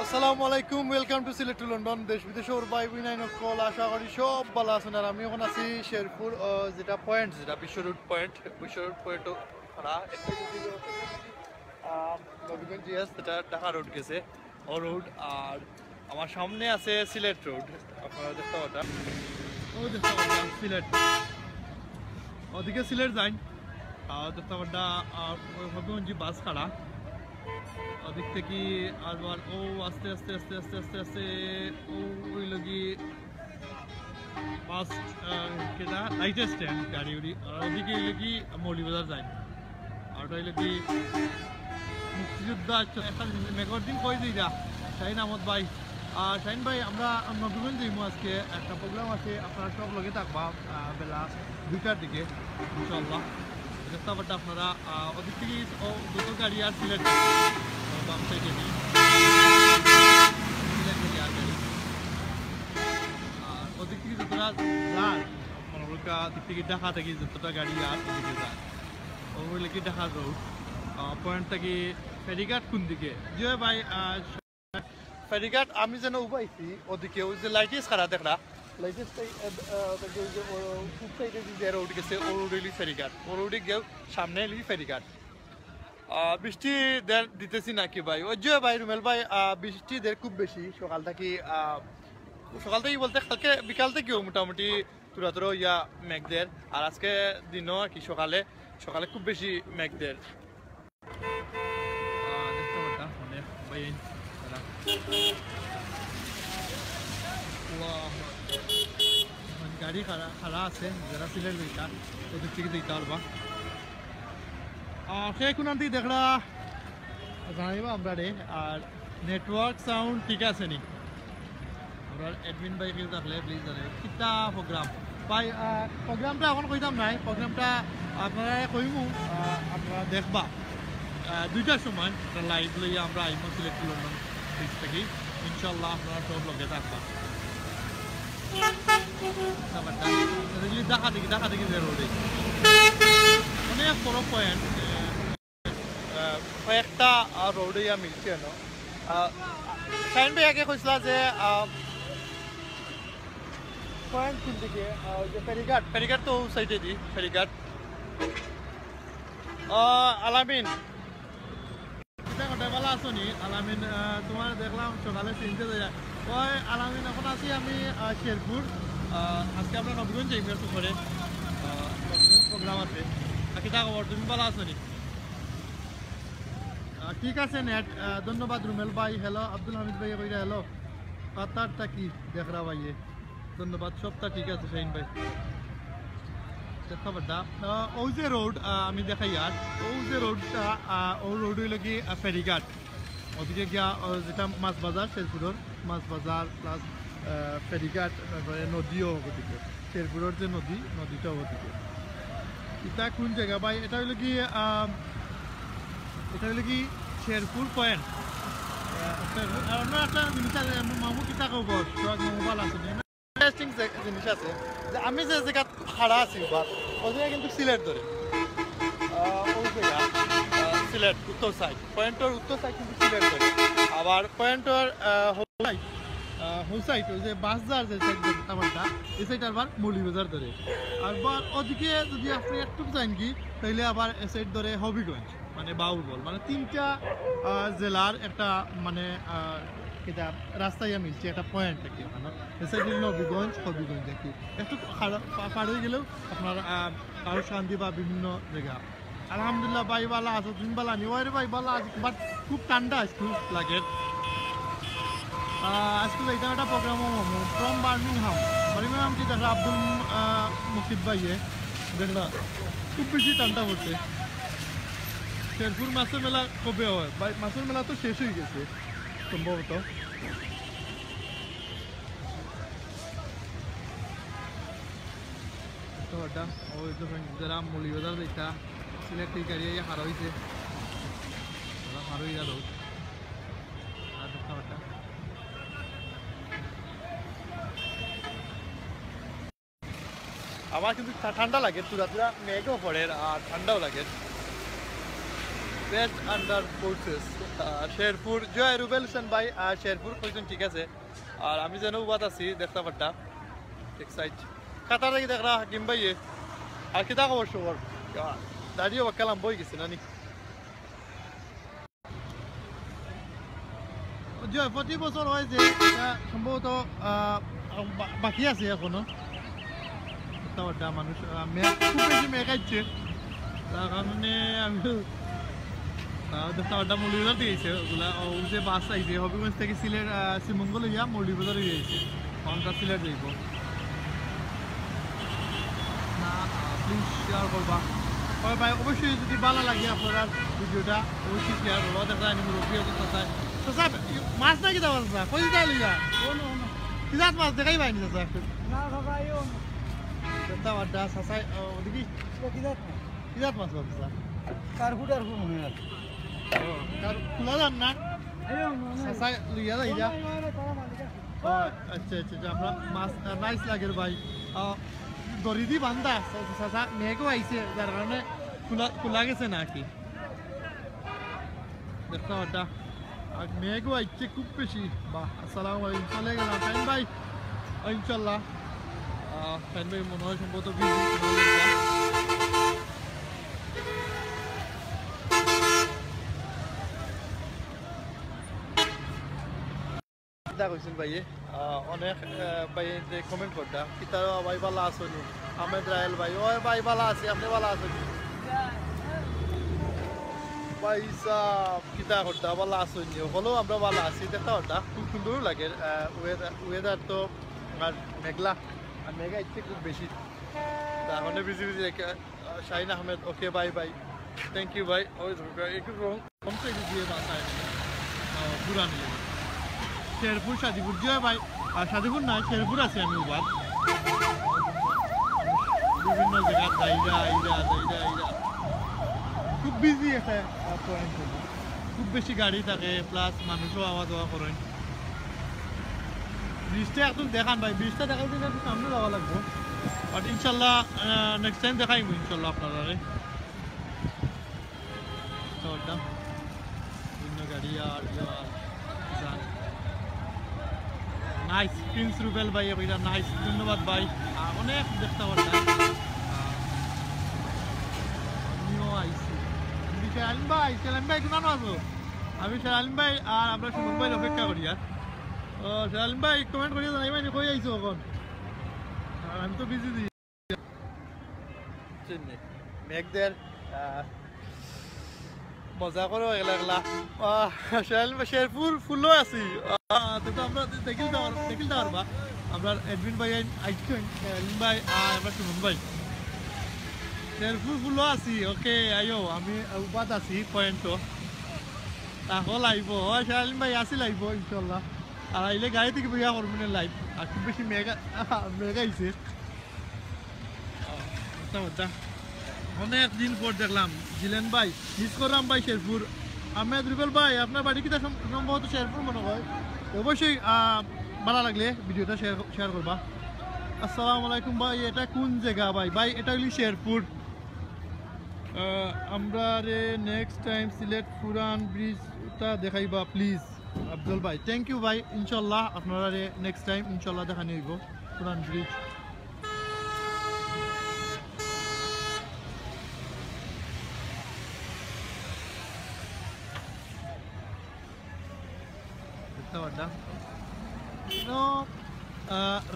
আসসালামু আলাইকুম, welcome to Sylhet to London. দেশ বিদেশের ভাই বোন কল আশা করি সব ভালো আছেন। আর আমি এখন আছি শেরপুর, যেটা পয়েন্ট, যেটা বিশ্ব রোড পয়েন্ট নবীগঞ্জ জিএস, যেটা ঢাকা রোড গেছে ও রোড। আর আমার সামনে আছে সিলেট রোড, আপনারা দেখতে পাচ্ছেন। ও দেখতে পাচ্ছেন সিলেট, ওদিকে সিলেট যাই দেখতে পাচ্ছেন নবীগঞ্জ বাস খাড়া ওদিক থেকে। আবার ও আস্তে আস্তে আস্তে আস্তে আস্তে আস্তে ও ওই লগি বাস কেটা লাইট স্ট্যান্ড গাড়ি উড়ি। আর ওদিকে ওই লগি মৌলিবাজার যায়। আর ওটা হইল কি মুক্তিযোদ্ধা একটা মেঘর দিন কই দিই যা শাহিন আহমদ ভাই। আর শাহিন ভাই, আমরা নবীগঞ্জ যাইমু আজকে, একটা প্রোগ্রাম আছে, আপনারা সব লগে থাকবা বেলা 2টার দিকে ইনশাল্লাহ। দেখতে পারটা আপনারা ওদিক থেকে দুটো গাড়ি আর সিলেট বাম সাইডে নেই, সিলেট থেকে আর গাড়ি। আর ওদিক থেকে যতটা যান মনোরকা দিক থেকে ঢাকা থেকে যতটা গাড়ি আর ওদিকে যায় ওগুলো কি ঢাকা রোড পয়েন্ট থেকে ফেরিঘাট কোন দিকে যে ভাই ফেরিঘাট আমি যেন উবাইছি ওদিকে ওই যে লাইটিস খারাপ দেখলা লাইটিস সাইডে যে রোড গেছে ও রোডে ফেরিঘাট, ও রোডে গিয়েও সামনে এলি ফেরিঘাট। বৃষ্টি দের দিতেছি নাকি ভাই? ওই যে ভাই রুমেল ভাই, বৃষ্টি দের খুব বেশি সকাল থেকে বলতে কালকে বিকাল থেকেও মোটামুটি তুরা ইয়া মেঘদের। আর আজকে দিনও আর কি সকালে খুব বেশি মেঘদের। গাড়ি খাড়া আছে যারা সিলেট দিতা ওদের থেকে দিতে পারবা। সে কোন দিকে দেখলা জানাইবা আমরা রে। আর নেটওয়ার্ক সাউন্ড ঠিক আছে নি? আমরা অ্যাডমিন ভাই কেউ থাকলে প্লিজ জানাই কিতা প্রোগ্রাম ভাই। প্রোগ্রামটা এখন কইতাম নাই, প্রোগ্রামটা আপনারা কইমু, আপনারা দেখবা 2টার সময় লাইভ লইয়া আমরা আইমু সিলেট টু লন্ডন ব্রিজ থেকে ইনশাল্লাহ। আপনারা সব লগে থাকবা। ঢাকা থেকে যে রোডে অনেক বড় পয়েন্ট, কয়েকটা রোডে মিলছে না। শাহিন ভাই আগে কইসলা যে পয়েন্ট কোন দিকে, যে ফেরিঘাট তো সাইডে দি ফেরিঘাট। আলামিন ভালো আছো নি? আলামিন তোমার দেখলাম সকালে চিনতে যায়। ওই আলামিন, এখন আছি আমি শেরপুর। আজকে আমরা নবীগঞ্জ যাই একটু করে, নবীগঞ্জ প্রোগ্রাম আছে। কিতা খবর, তুমি ভালো আছো নি? ঠিক আছে নেট, ধন্যবাদ রুমেল ভাই। হ্যালো আব্দুল হামিদ ভাই কইরা হ্যালো। পাতারটা কি দেখরা ভাইয়ে, ধন্যবাদ। সবটা ঠিক আছে শাহিন ভাই। খবরটা ও যে রোড আমি দেখাই, আর ও যে রোডটা ও রোড হইল কি ফেরিঘাট। ওদিকে গিয়া যেটা মাছ বাজার, শেরপুরের মাছ বাজার প্লাস ফেরিঘাট, তারপরে নদীও ওদিকে, শেরপুরের যে নদীটাও ওদিকে। এটা কোন জায়গা ভাই? এটা হইল কি শেরপুর পয়েন্ট। আর অন্য একটা জিনিস আছে, মামু কিতা কব মোবাইল আছে ইন্টারেস্টিং জিনিস আছে যে আমি যে জায়গা খাড়া আছি ওই জায়গা কিন্তু সিলেট ধরে, ওই জায়গা সিলেট উত্তর সাইড, পয়েন্টের উত্তর সাইড কিন্তু সিলেট ধরে। আবার পয়েন্টের হোল সাইড ওই যে বাসদার যে সাইড আমারটা এই সাইড আবার মৌলিবাজার ধরে। আবার ওদিকে যদি আপনি একটু যান কি তাইলে আবার এ সাইড ধরে হবিগঞ্জ, মানে বাউলবল, মানে 3টা জেলার একটা মানে এটা রাস্তায় মিলছে একটা পয়েন্ট থেকে। ওখানে নবীগঞ্জ হবিগঞ্জ দেখি একটু পার হয়ে গেলেও আপনার কারো শান্তি বা বিভিন্ন জায়গা। আলহামদুলিল্লাহ ভাই ভালো আছো, তুমি ভালো নি? ওই ভাই ভালো আছি, বাট খুব ঠান্ডা আজকে লাগে। আজকে এইটা একটা প্রোগ্রাম ফ্রম বার্মিংহাম কি দেখা আব্দুল মুকিদ ভাইয়ে দেখলা খুব বেশি ঠান্ডা পড়ছে। শেরপুর মাছের মেলা কবে হয় ভাই? মাছের মেলা তো শেষ হয়ে গেছে সম্ভবত। ওই তো যারা মৌলিবাজার যেটা সিলেট থেকে গাড়ি হারা হয়েছে হারই গেল। আর খাবারটা আমার কিন্তু ঠান্ডা লাগে, তুরা মেঘও পড়ে আর ঠান্ডাও লাগে। বেস্ট আন্ডার ফোর্সেস শেরপুর জয় রুবেল হোসেন ভাই শেরপুর কইছেন ঠিক আছে আর আমি যেন উবাত আছি দেখতে পারটা এক সাইড কাতার থেকে দেখরা হাকিম ভাইয়ে আর কিতা খবর সবর দাঁড়িয়ে বাক্কালাম বই গেছে নানি জয় প্রতি বছর হয় যে সম্ভবত বাকি আছে এখনো দেখতে পারটা মানুষ খুব বেশি মেঘাচ্ছে তার কারণে আমি দেখতে পারটা মৌলিবাজার দিয়েছে ওগুলা ও যে বাস আইছে হবিগঞ্জ থেকে সিলেট শ্রীমঙ্গল হইয়া মৌলিবাজারে দিয়েছে ঘন্টা সিলেট যাইব না প্লিজ শেয়ার করবা হয় ভাই অবশ্যই যদি ভালো লাগে আপনার ভিডিওটা অবশ্যই শেয়ার করবা দেখা আমি রুপিও চাই তো স্যার মাছ না কিতা বলছা কই দিতে লইয়া কিজাত মাছ দেখাই পাইনি স্যার না বাবা আইও দেখতে পারটা সাসাই দেখি কিজাত মাছ বলছা কারফুটার মনে আছে খোলা যান না আইও সাসাই লইয়া যাই যা আচ্ছা আচ্ছা আমরা মাছ নাইস লাগে ভাই দড়ি দি বান্ধা সাসা মেঘও আইছে যার কারণে খোলা গেছে নাকি দেখতে পারটা আর মেঘও আইছে খুব বেশি বাহ আসসালামু আলাইকুম চলে গেলাম ফাইন ভাই ইনশাল্লাহ ফাইন ভাই মনে হয় সম্ভবত কইছেন ভাইয়ে অনেক ভাই কমেন্ট করতা কিতা ভাই ভালো আসনি আহমেদ রায়েল ভাই ওই ভাই ভালো আছে আপনি ভালো আছেন ভাই সাহ কিতা করতা ভালো আসনি হলেও আমরা ভালো আছি দেখতে করতা খুব সুন্দর লাগে ওয়েদার তো আর মেঘলা আর মেঘা ইচ্ছে খুব বেশি এখন busy busy Shahin Ahmed okay bye bye thank you ভাই ওই একটু কমছে দিয়ে বাসায় পুরানি শেরপুর সাদিপুর জয় ভাই আর সাদিপুর না শেরপুর আছে আমি উবাদ বিভিন্ন জায়গা দাইরা খুব বিজি একটা পয়েন্ট খুব বেশি গাড়ি থাকে প্লাস মানুষও আওয়া যাওয়া করেন ব্রিজটা একদম দেখান ভাই ব্রিজটা দেখার জন্য একটু সামনে যাওয়া লাগবে বাট ইনশাল্লাহ নেক্সট টাইম দেখাইব ইনশাল্লাহ আপনারা বিভিন্ন গাড়ি আর নাইস প্রিন্স রুবেল ভাই এটা নাইস ধন্যবাদ ভাই অনেক দেখতে পারলাম আমিও আইসি শেরালিন ভাই কেমন আছো আমি শেরালিন ভাই আর আমরা সুমন ভাই অপেক্ষা করি আর ও শেরালিন ভাই কমেন্ট করিয়া জানাই ভাই কই আইছো এখন আমি তো বিজি দিই মেঘদের মজা করো এগুলা এগুলা শেরপুর ফুলও আছি তো আমরা দেখিলতে পারবা আমরা এডমিন ভাই আইসেন শেরালিন ভাই আর আমরা সুমন ভাই শেরপুর ফুলও আছি ওকে আইও আমি উপাত আছি পয়েন্টও তাহলে আইব শেরালিন ভাই আসি লাইব ইনশাল্লাহ আর আইলে গাড়ি থেকে বইয়া করবেন লাইভ আর খুব বেশি মেঘা আইছে অনেক দিন পর দেখলাম জিলেন ভাই মিস করলাম ভাই শেরপুর আহমেদ রুবেল ভাই আপনার বাড়ি কিটা সম্ভবত শেরপুর মনে হয় অবশ্যই ভালো লাগলে ভিডিওটা শেয়ার করবা আসসালামু আলাইকুম ভাই এটা কোন জায়গা ভাই এটা হলি শেরপুর আমরা রে নেক্সট টাইম সিলেট পুরান ব্রিজটা দেখাইবা প্লিজ আফজল ভাই থ্যাংক ইউ ভাই ইনশাল্লাহ আপনারা রে নেক্সট টাইম ইনশাল্লাহ দেখানি হইব পুরান ব্রিজ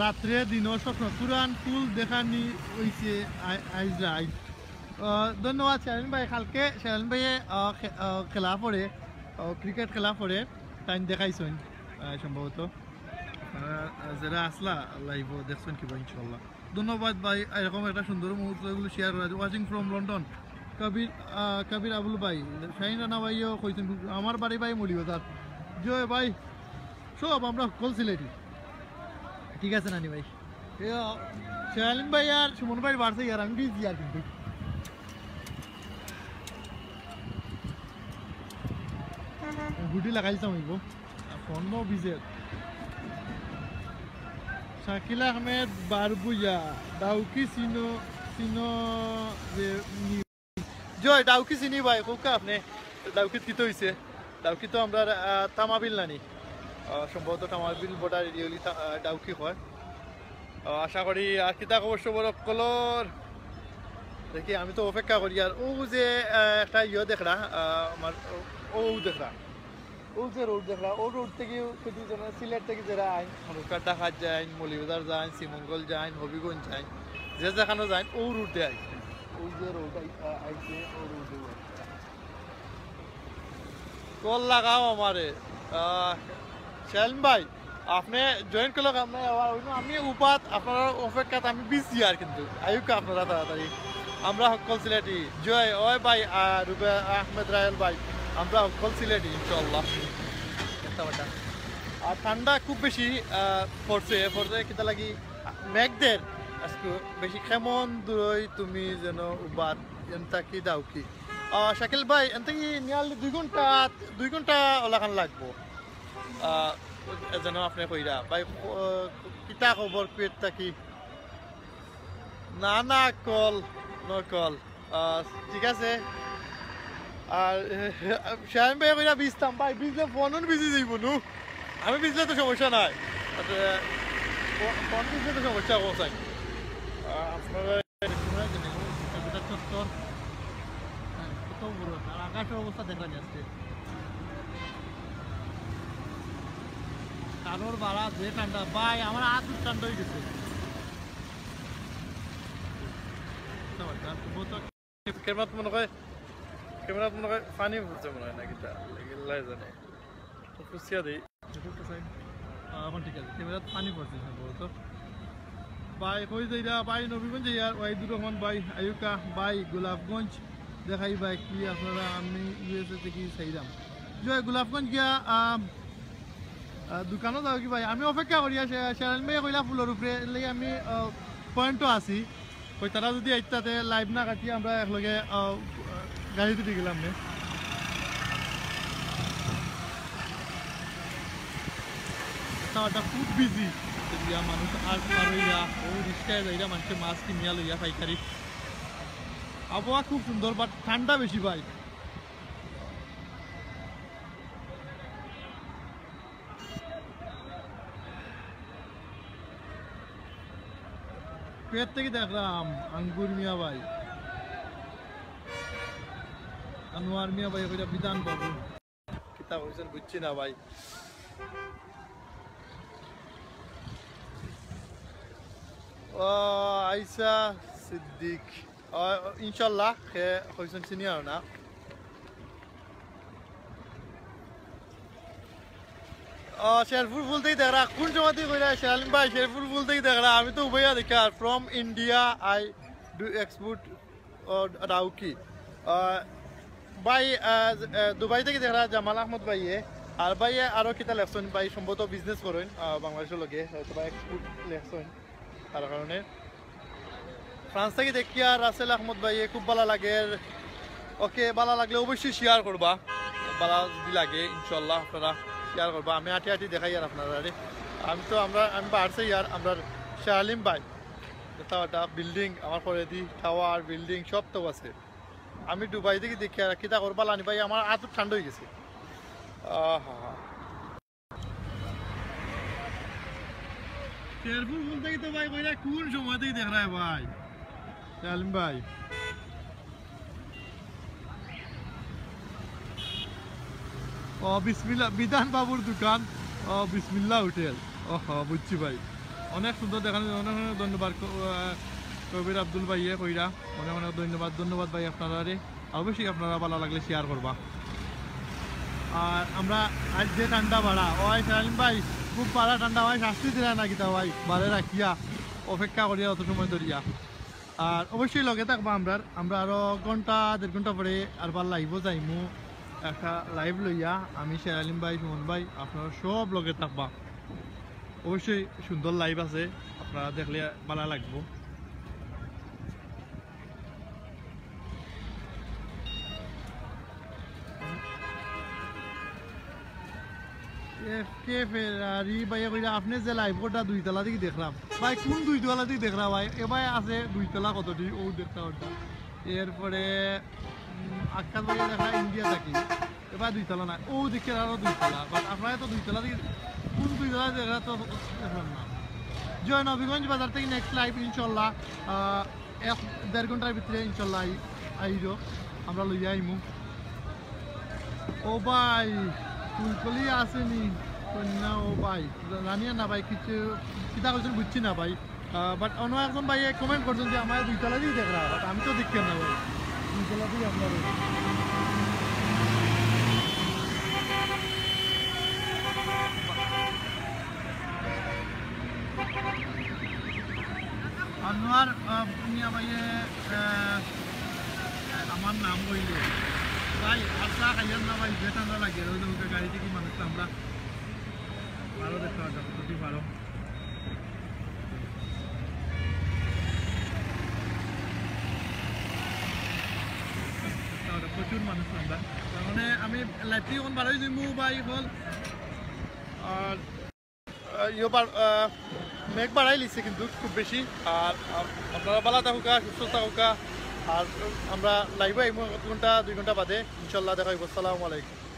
রাত্রে দিনও স্বপ্ন পুরান ফুল দেখানি হয়েছে ধন্যবাদ শাহিন ভাই কালকে শাহিন ভাইয়ে খেলা পড়ে ক্রিকেট খেলা পড়ে টাইম দেখাইছেন সম্ভবত যারা আসলা লাইভ দেখছেন কিবা ইনশাল্লাহ ধন্যবাদ ভাই এরকম একটা সুন্দর মুহূর্তগুলো শেয়ার করা ওয়াচিং ফ্রম লন্ডন কবির আবুল ভাই শাহিন রানা ভাইও কইছেন আমার বাড়ি ভাই মৌলিবাজার জয় ভাই সব আমরা কল সিলেটি ঠিক আছে নানি ভাই শাহিন ভাই আর সুমন ভাই বাড়ছে আর আমি বিজি আর কিন্তু গুটি লাগাইছাম হইব ফোন বিজে শাকিল আহমেদ বারবুয়া ডাউকি চিনো জয় ডাউকি চিনি ভাই কোকা আপনি ডাউকিত কিতো হয়েছে ডাউকি তো আমরা তামাবিল নানি সম্ভবত তামাবিল বর্ডার এরিয়া ডাউকি হয় আশা করি আর কিতা অবশ্য বড় কলর দেখি আমি তো অপেক্ষা করি আর ও যে একটা ইয়ে দেখরা আমার ও দেখরা ও যে রোড দেখরা ও রোড থেকে যদি সিলেট থেকে যারা আইন হনুকার ডাকাত যায় মলিবাজার যায় শ্রীমঙ্গল যায় হবিগঞ্জ যায় যে যেখানে যায় ও রুটে আইছে ও যে রোড আইছে ও রোডে কল লাগাও আমারে শাইন ভাই আপনি জয়েন করলে আমি উপাত আপনার অপেক্ষাতে আমি বিজি আর কিন্তু আয়ুকা আপনারা তাড়াতাড়ি আমরা সকল সিলেটি জয় ওই ভাই রুবে আহমেদ রায়েল ভাই আমরা সকল সিলেটি ইনশাল্লাহ আর ঠান্ডা খুব বেশি পড়ছে কিতা লাগি মেঘদের আজকে বেশি কেমন দূরই তুমি যেন উবাত এনতা কি দাও কি শাকিল ভাই এনতা কি নিয়ালি 2 ঘন্টা ওলাখান লাগবো যেন আপনি কইরা ভাই কিতা খবর পেটটা কি না না কল নকল ঠিক আছে আর শাহিন ভাই কইরা বিজতাম ভাই বিজলে ফোন বিজি যাইব নু আমি বিজলে তো সমস্যা নাই ফোন বিজলে তো সমস্যা কোথায় আপনারা চত্বর কত বড় আর আকাশের অবস্থা দেখা যাচ্ছে কারোর বাড়া যে ঠান্ডা ভাই আমার হাত ঠান্ডা হয়ে গেছে ক্যামেরাত মনে হয় পানি ভরছে মনে হয় নাকি লাই জানে খুশিয়া দিই এখন ঠিক আছে ক্যামেরাত পানি পড়ছে সম্ভবত ভাই কই যাইরা ভাই নবীগঞ্জ যাইয়ার ওই দুরহমান ভাই আয়ুকা ভাই গোলাপগঞ্জ দেখাই ভাই কি আপনারা আমি ইউএসএ থেকে চাইলাম জয় গোলাপগঞ্জ গিয়া দোকানত যাও কি ভাই আমি অপেক্ষা করি শাইন ভাই কইলা ফুলের উপরে লাগে আমি পয়েন্টও আছি ওই তারা যদি আইতাতে লাইভ না কাটি আমরা একলগে গাড়িতে দিয়ে গেলাম নে তাওটা খুব বিজি মানুষ আর পারইয়া ও রিক্সায় যাইরা মানুষের মাছ কিনিয়া লইয়া পাইকারি আবহাওয়া খুব সুন্দর বাট ঠান্ডা বেশি ভাই পেট থেকে দেখলাম আঙ্গুর মিয়া ভাই আনোয়ার মিয়া ভাই কইরা বিধান বাবু কিতাব হইছেন বুঝছি না ভাই ও আইসা সিদ্দিক ইনশাল্লাহ কে হইছেন সিনিয়র না শেরপুর ফুল থেকে দেখরা কোন সময় থেকে কইরা শালিম ভাই শেরপুর ফুল থেকে দেখরা আমি তো উভয়া দেখি are from India I do export Dawki ভাই দুবাই থেকে দেখরা জামাল আহমদ ভাইয়ে আর ভাইয়ে আরও কিতা লেখছেন ভাই সম্ভবত বিজনেস করেন বাংলাদেশের লগে হয়তো বা এক্সপোর্ট লেখছেন তার কারণে ফ্রান্স থেকে দেখি আর রাসেল আহমদ ভাইয়ে খুব ভালো লাগে ওকে ভালো লাগলে অবশ্যই শেয়ার করবা ভালো যদি লাগে ইনশাল্লাহ আপনারা শেয়ার করবা আমি হাঁটি হাঁটি দেখাই আর আপনারা আমি বাড়ছে ইয়ার আমরা শালিম ভাই একটা বিল্ডিং আমার পরে দি টাওয়ার বিল্ডিং সব তো আছে আমি দুবাই থেকে দেখি আর কিতা করবা লানি ভাই আমার হাত ঠান্ডা হয়ে গেছে শেরপুর ফুল থেকে তো ভাই কইরা কোন সময় থেকে দেখ রা ভাই শালিম ভাই বিসমিল্লাহ বিধান বাবুর দোকান বিসমিল্লাহ হোটেল বুঝছি ভাই অনেক সুন্দর দেখানো অনেক অনেক ধন্যবাদ কবির আব্দুল ভাইয়ে কইরা অনেক অনেক ধন্যবাদ ভাই আপনারা অবশ্যই আপনারা ভালো লাগলে শেয়ার করবা আর আমরা আজ যে ঠান্ডা বাড়া ওই শালিম ভাই খুব পাড়া ঠান্ডা হয় শাস্তি দিলা না কিতা ভাই বারে রাখিয়া অপেক্ষা করিয়া অত সময় ধরিয়া আর অবশ্যই লগে থাকবা আমরা আরো ঘন্টা 1.5 ঘন্টা পরে আর বার লাইভও যাইমু একটা লাইভ লইয়া আমি শেরালিম ভাই সুমন ভাই আপনারা সব লগে থাকবা অবশ্যই সুন্দর লাইভ আছে আপনারা দেখলে ভালো লাগবো এফকে ফেরারি ভাই কইরা আপনি যে লাইভ কোটা 2 তলা থেকে দেখলাম ভাই কোন 2 তলা থেকে দেখলাম ভাই এ ভাই আছে 2 তলা কতটি ও দেখতে ওটা এরপরে আজকাল বাড়ি দেখা ইন্ডিয়া থাকি এবার 2 তলা না ও দিকে আরো 2 তলা বাট আপনারা তো 2 তলা দিয়ে কোন 2 তলা দেখা তো দেখলাম না জয় নবীগঞ্জ বাজার থেকে নেক্সট লাইভ ইনশাল্লাহ 1.5 ঘন্টার ভিতরে ইনশাল্লাহ আইব আমরা লইয়া আইমু ও ভাই ফুলকলি আসেনি কন্যা ও ভাই জানিয়া না ভাই কিছু কিতা করছেন বুঝছি না ভাই বাট অন্য একজন ভাই কমেন্ট করছেন যে আমার 2 তলা দিয়ে দেখা বাট আমি তো দেখি না ভাই 2 তলা দিয়ে আপনার আনোয়ার মিয়া ভাইয়ে আমার নাম বইলে ভাই আশা খাইয়ার না ভাই বেটা না লাগে ওই লোকের গাড়িতে কি মানুষ আমরা ভালো দেখতে পারতাম যদি ভালো প্রচুর মানুষ আমরা তার মানে আমি লাইফটি এখন ভালোই দিমু ভাই হল আর মেঘ বাড়াই লিছে কিন্তু খুব বেশি আর আপনারা ভালো থাকুকা সুস্থ থাকুকা আর আমরা লাইভ আইমু 1 ঘন্টা 2 ঘন্টা বাদে ইনশাল্লাহ দেখা হইব আসসালামু আলাইকুম